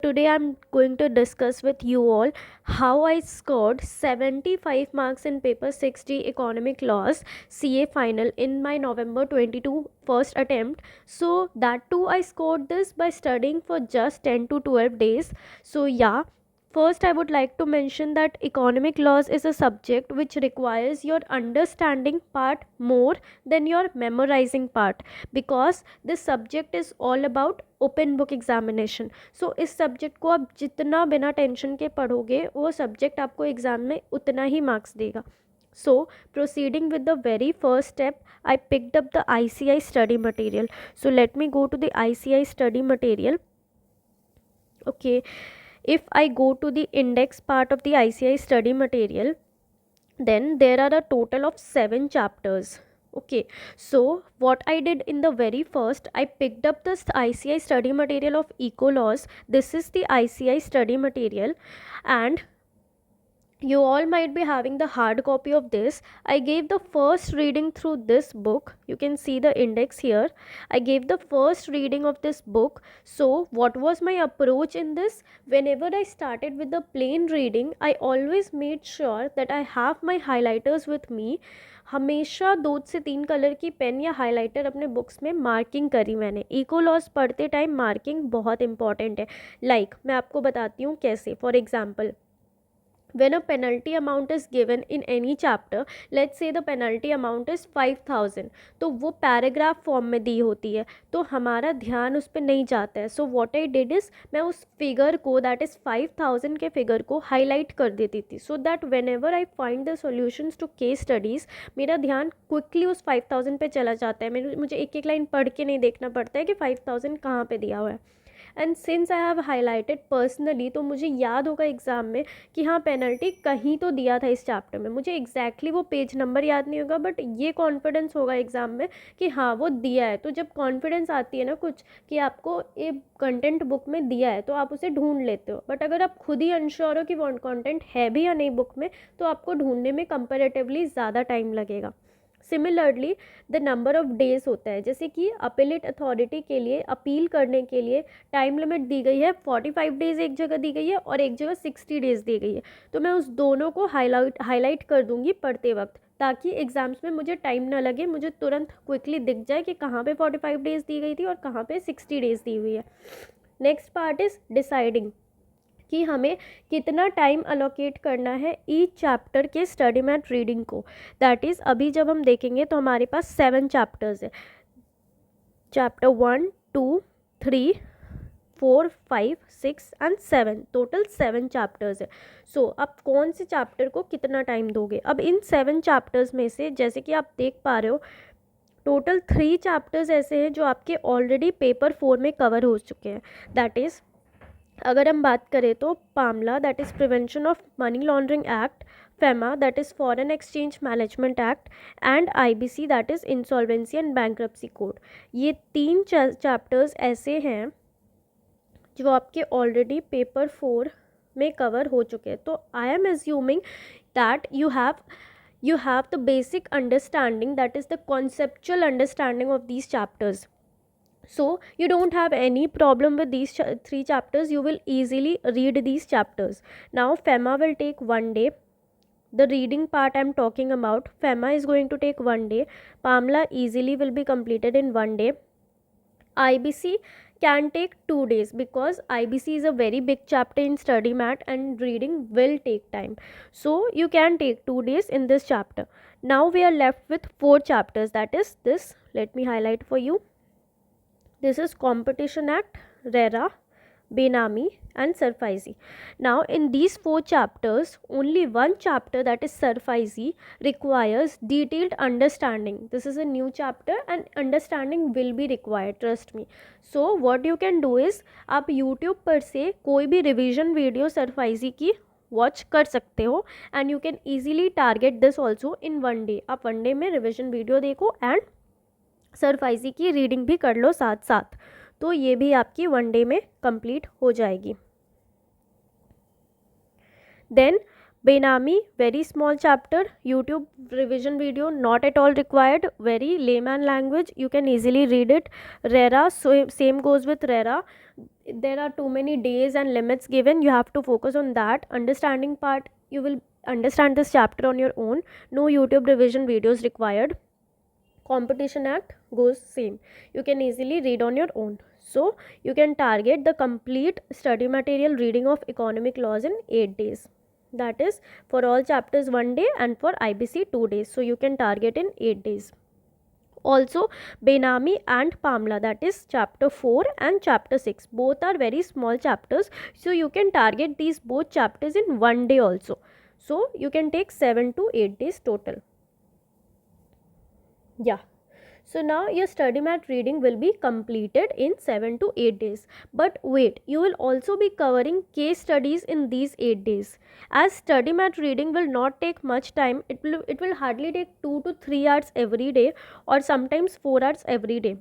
today I'm going to discuss with you all how I scored 75 marks in paper 60 economic laws CA final in my November 22 first attempt. So that too I scored this by studying for just 10 to 12 days. So yeah, first, I would like to mention that economic laws is a subject which requires your understanding part more than your memorizing part, because this subject is all about open book examination. So इस subject को आप जितना बिना tension के पढ़ोगे वो subject आपको exam में उतना ही मार्क्स देगा. So, proceeding with the very first step, I picked up the ICI study material. So, let me go to the ICI study material. Okay, if I go to the index part of the ICI study material, then there are a total of 7 chapters. Okay, so what I did in the very first, I picked up this ICI study material of eco laws. This is the ICI study material, and you all might be having the hard copy of this. I gave the first reading through this book. You can see the index here. I gave the first reading of this book. So what was my approach in this? Whenever I started with the plain reading, I always made sure that I have my highlighters with me. हमेशा 2 से 3 colour की pen या highlighter अपने books में marking करी मैंने. Eco loss पढ़ते time marking बहुत इंपॉर्टेंट है. मैं आपको बताती हूँ कैसे. For example, when a penalty amount is given in any chapter, let's say the penalty amount is 5000, तो वो पैराग्राफ फॉर्म में दी होती है, तो हमारा ध्यान उस पर नहीं जाता है. So what I did is, मैं उस फिगर को, दैट इज़ 5000 के फिगर को हाईलाइट कर देती थी, so that whenever I find the solutions to case studies, मेरा ध्यान क्विकली उस 5000 पे चला जाता है. मुझे एक एक लाइन पढ़ के नहीं देखना पड़ता है कि 5000 कहाँ पे दिया हुआ है. And since I have highlighted personally, तो मुझे याद होगा एग्ज़ाम में कि हाँ पेनल्टी कहीं तो दिया था इस चैप्टर में. मुझे एग्जैक्टली वो पेज नंबर याद नहीं होगा, बट ये कॉन्फिडेंस होगा एग्ज़ाम में कि हाँ वो दिया है. तो जब कॉन्फिडेंस आती है ना कुछ कि आपको ये कंटेंट बुक में दिया है, तो आप उसे ढूंढ लेते हो. बट अगर आप खुद ही अनश्योर हो कि वो कंटेंट है भी या नहीं बुक में, तो आपको ढूंढने में कंपेरेटिवली ज़्यादा टाइम लगेगा. Similarly the number of days होता है, जैसे कि अपीलेट अथॉरिटी के लिए अपील करने के लिए टाइम लिमिट दी गई है 45 डेज़ एक जगह दी गई है और एक जगह 60 डेज़ दी गई है. तो मैं उस दोनों को हाईलाइट कर दूंगी पढ़ते वक्त, ताकि एग्जाम्स में मुझे टाइम ना लगे, मुझे तुरंत क्विकली दिख जाए कि कहाँ पे 45 डेज़ दी गई थी और कहाँ पे 60 डेज़ दी हुई है. नेक्स्ट पार्ट इज़ डिसाइडिंग कि हमें कितना टाइम अलोकेट करना है ईच चैप्टर के स्टडी मैथ रीडिंग को. दैट इज़ अभी जब हम देखेंगे तो हमारे पास 7 चैप्टर्स है. चैप्टर 1, 2, 3, 4, 5, 6 एंड 7, टोटल 7 चैप्टर्स है. सो अब कौन से चैप्टर को कितना टाइम दोगे. अब इन 7 चैप्टर्स में से जैसे कि आप देख पा रहे हो, टोटल 3 चैप्टर्स ऐसे हैं जो आपके ऑलरेडी पेपर 4 में कवर हो चुके हैं. दैट इज़, अगर हम बात करें तो PMLA, that is prevention of money laundering act, FEMA, that is foreign exchange management act, and IBC, that is insolvency and bankruptcy code. ये 3 चैप्टर्स ऐसे हैं जो आपके ऑलरेडी पेपर 4 में कवर हो चुके हैं. तो I am assuming that you have the basic understanding, that is the conceptual understanding of these chapters. So you don't have any problem with these 3 chapters. You will easily read these chapters. Now FEMA will take 1 day. The reading part I'm talking about, FEMA is going to take 1 day. PAMLA easily will be completed in 1 day. IBC can take 2 days, because IBC is a very big chapter in study mat and reading will take time. So you can take 2 days in this chapter. Now we are left with 4 chapters, that is this. Let me highlight for you. This is Competition Act, RERA, Benami and Surfaisi. Now in these 4 chapters, only one chapter, that is Surfaisi, requires detailed understanding. This is a new chapter and understanding will be required, trust me. So what you can do is, आप YouTube पर से कोई भी revision video Surfaisi की watch कर सकते हो, and you can easily target this also in 1 day. आप 1 day में रिविजन वीडियो देखो एंड सरफाइजी की रीडिंग भी कर लो साथ साथ, तो ये भी आपकी 1 day में कंप्लीट हो जाएगी. देन बेनामी, very small chapter, YouTube revision video not at all required, very layman language, you can easily read it. RERA, same goes with RERA. there are too many days and limits given. You have to focus on that. Understanding part, you will understand this chapter on your own. No YouTube revision videos required. Competition Act goes same. You can easily read on your own. So you can target the complete study material reading of economic laws in 8 days. That is for all chapters 1 day and for IBC 2 days. So you can target in 8 days. Also Benami and Pamla, that is chapter 4 and chapter 6, both are very small chapters, so you can target these both chapters in 1 day also. So you can take 7 to 8 days total. Yeah, so now your study mat reading will be completed in 7 to 8 days. But wait, you will also be covering case studies in these 8 days. As study mat reading will not take much time, it will hardly take 2 to 3 hours every day, or sometimes 4 hours every day.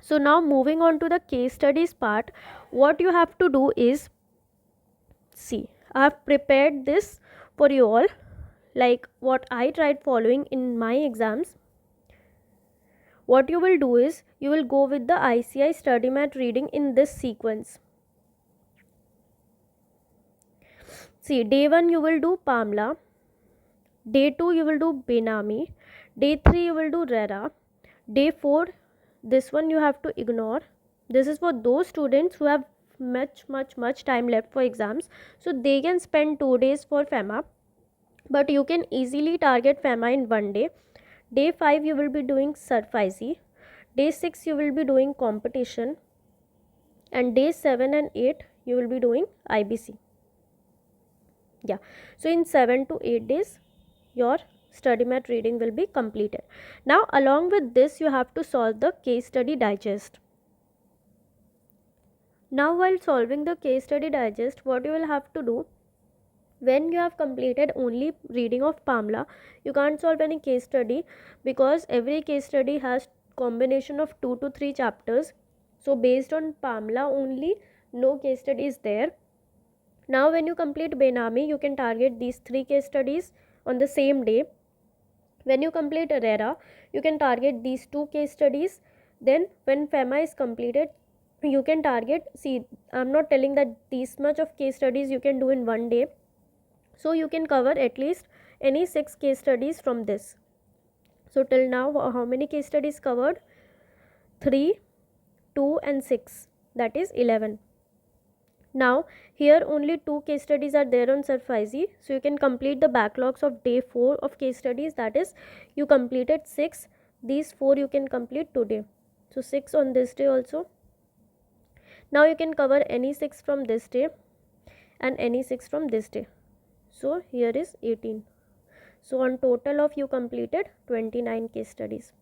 So now moving on to the case studies part, what you have to do is, see, I have prepared this for you all, like what I tried following in my exams. What you will do is, you will go with the ICI study mat reading in this sequence. See, day 1 you will do Pamla, day 2 you will do Benami, day 3 you will do Rera, day 4, this one you have to ignore. This is for those students who have much time left for exams, so they can spend 2 days for FEMA, but you can easily target FEMA in 1 day. Day 5 you will be doing SURFICE, day 6 you will be doing competition, and day 7 and 8 you will be doing IBC. Yeah, so in 7 to 8 days your study mat reading will be completed. Now along with this you have to solve the case study digest. Now while solving the case study digest, what you will have to do, when you have completed only reading of Pamla, you can't solve any case study, because every case study has combination of 2 to 3 chapters. So based on Pamla only, no case study is there. Now when you complete Benami, you can target these 3 case studies on the same day. When you complete Rera, you can target these 2 case studies. Then when FEMA is completed, you can target, see, I'm not telling that this much of case studies you can do in 1 day. So you can cover at least any 6 case studies from this. So till now how many case studies covered? 3, 2 and 6, that is 11. Now here only 2 case studies are there on SURFICE, so you can complete the backlogs of day 4 of case studies, that is you completed 6, these 4 you can complete today, so 6 on this day also. Now you can cover any 6 from this day and any 6 from this day. So here is 18. So on total of you completed 29 case studies.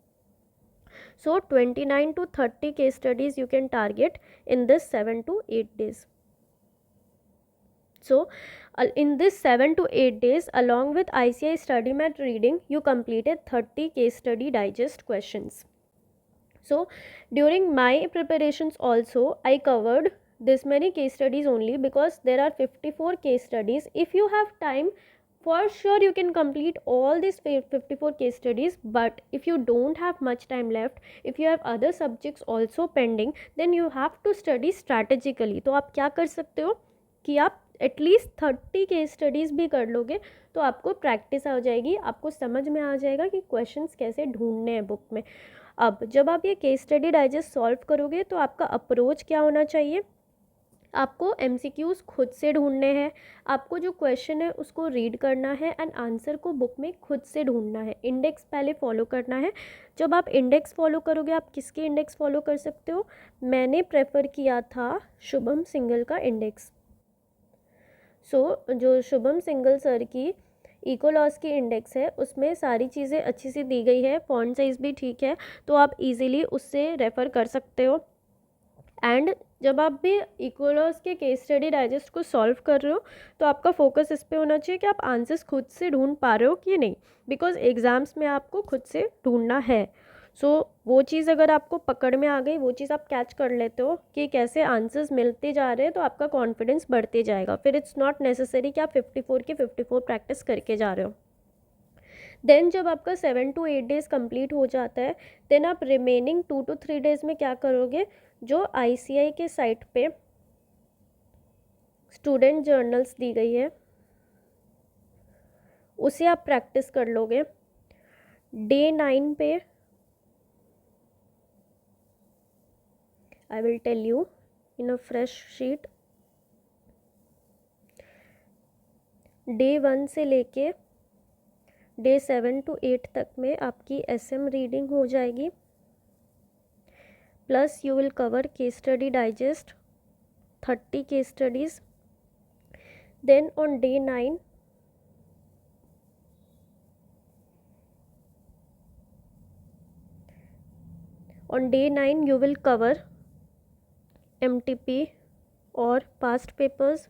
So 29 to 30 case studies you can target in this 7 to 8 days. So in this 7 to 8 days, along with ICI study mat reading, you completed 30 case study digest questions. So during my preparations also, I covered this many case studies only, because there are 54 case studies. If you have time, for sure you can complete all these 54 case studies, but if you don't have much time left, if you have other subjects also pending, then you have to study strategically. तो आप क्या कर सकते हो कि आप at least 30 case studies भी कर लोगे, तो आपको प्रैक्टिस आ जाएगी, आपको समझ में आ जाएगा कि क्वेश्चंस कैसे ढूंढने हैं बुक में. अब जब आप ये केस स्टडी डाइजेस्ट सॉल्व करोगे, तो आपका अप्रोच क्या होना चाहिए, आपको MCQs खुद से ढूंढने हैं, आपको जो क्वेश्चन है उसको रीड करना है एंड आंसर को बुक में खुद से ढूंढना है. इंडेक्स पहले फॉलो करना है. जब आप इंडेक्स फॉलो करोगे, आप किसके इंडेक्स फॉलो कर सकते हो, मैंने प्रेफर किया था शुभम सिंगल का इंडेक्स. जो शुभम सिंगल सर की इकोलॉस की इंडेक्स है, उसमें सारी चीज़ें अच्छी सी दी गई है, फॉन्ट साइज़ भी ठीक है, तो आप इजीली उससे रेफ़र कर सकते हो. एंड जब आप भी इकोलॉस के केस स्टडी डाइजेस्ट को सॉल्व कर रहे हो, तो आपका फोकस इस पे होना चाहिए कि आप आंसर्स खुद से ढूंढ पा रहे हो कि नहीं, बिकॉज एग्ज़ाम्स में आपको खुद से ढूंढना है. वो चीज़ अगर आपको पकड़ में आ गई, वो चीज़ आप कैच कर लेते हो कि कैसे आंसर्स मिलते जा रहे हैं, तो आपका कॉन्फिडेंस बढ़ते जाएगा. फिर इट्स नॉट नेसेसरी कि आप 54 के 54 प्रैक्टिस करके जा रहे हो. देन जब आपका 7 to 8 डेज़ कंप्लीट हो जाता है, देन आप रिमेनिंग 2 to 3 डेज़ में क्या करोगे, जो ICI के साइट पे स्टूडेंट जर्नल्स दी गई है, उसे आप प्रैक्टिस कर लोगे। डे 9 पे I will tell you in a fresh sheet, day 1 से लेके डे 7 to 8 तक में आपकी SM रीडिंग हो जाएगी, plus you will cover case study digest 30 case studies. Then on day 9 you will cover MTP or past papers,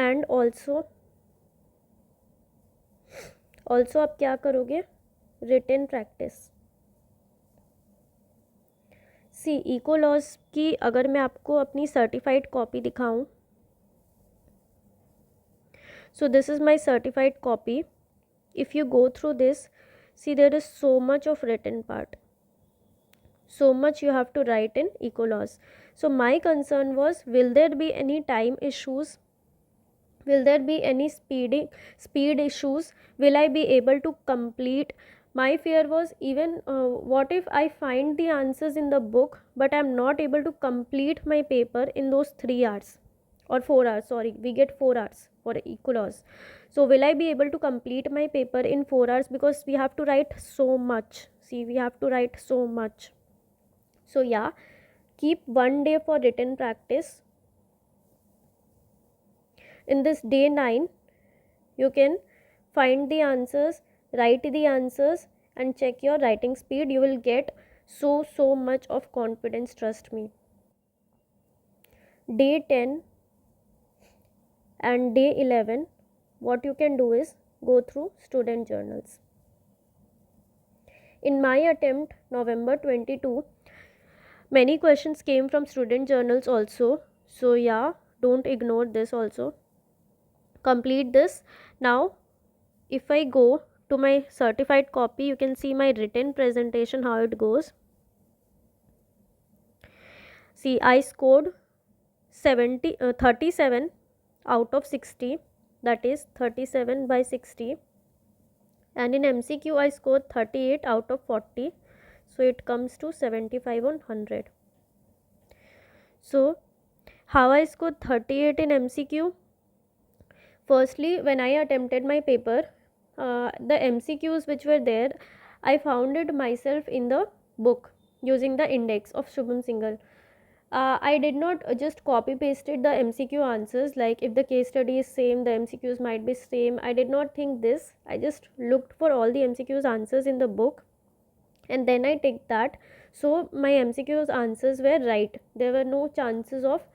and also आप क्या करोगे, रिटन प्रैक्टिस। सी इको लॉज की अगर मैं आपको अपनी सर्टिफाइड कॉपी दिखाऊं, so this is my certified copy. If you go through this, see there is so much of written part, so much you have to write in eco laws. So my concern was, will there be any time issues, will there be any speed issues, will I be able to complete? My fear was, even what if I find the answers in the book but I'm not able to complete my paper in those 3 hours or 4 hours, sorry, we get 4 hours for eco laws. So will I be able to complete my paper in 4 hours, because we have to write so much. See, we have to write so much. So yeah, keep 1 day for written practice. In this day 9 you can find the answers, write the answers and check your writing speed. You will get so much of confidence, trust me. Day 10 and day 11, what you can do is go through student journals. In my attempt November 22, many questions came from student journals also, so yeah, don't ignore this also. Complete this. Now if I go to my certified copy, you can see my written presentation, how it goes. See, I scored 37 out of 60, that is 37 by 60, and in MCQ I scored 38 out of 40, so it comes to 75 on 100. So how I scored 38 in MCQ? Firstly, when I attempted my paper, the MCQs which were there, I found it myself in the book using the index of Shubham Singhal. I did not just copy pasted the MCQ answers, like if the case study is same, the MCQs might be same. I did not think this. I just looked for all the MCQs answers in the book and then I take that. So my MCQs answers were right. There were no chances of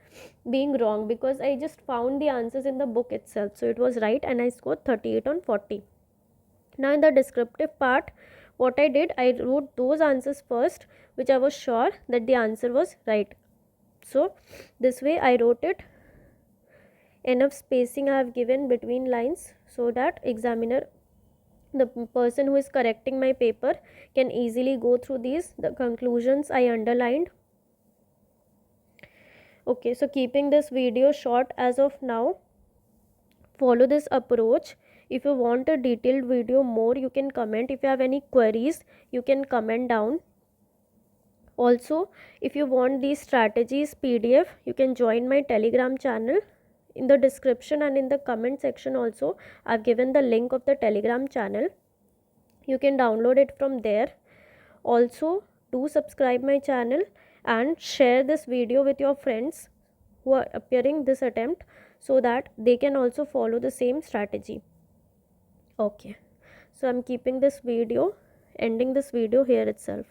being wrong because I just found the answers in the book itself. So it was right and I scored 38 on 40. Now in the descriptive part, what I did, I wrote those answers first which I was sure that the answer was right. So this way I wrote it. Enough spacing I have given between lines so that examiner, the person who is correcting my paper, can easily go through these. The conclusions I underlined. Okay, so keeping this video short as of now, follow this approach. If you want a detailed video more, you can comment. If you have any queries, you can comment down. Also, if you want these strategies PDF, you can join my Telegram channel. In the description and in the comment section also, I've given the link of the Telegram channel. You can download it from there. Also, do subscribe my channel and share this video with your friends who are appearing this attempt so that they can also follow the same strategy. Okay, so I'm keeping this video, ending this video here itself.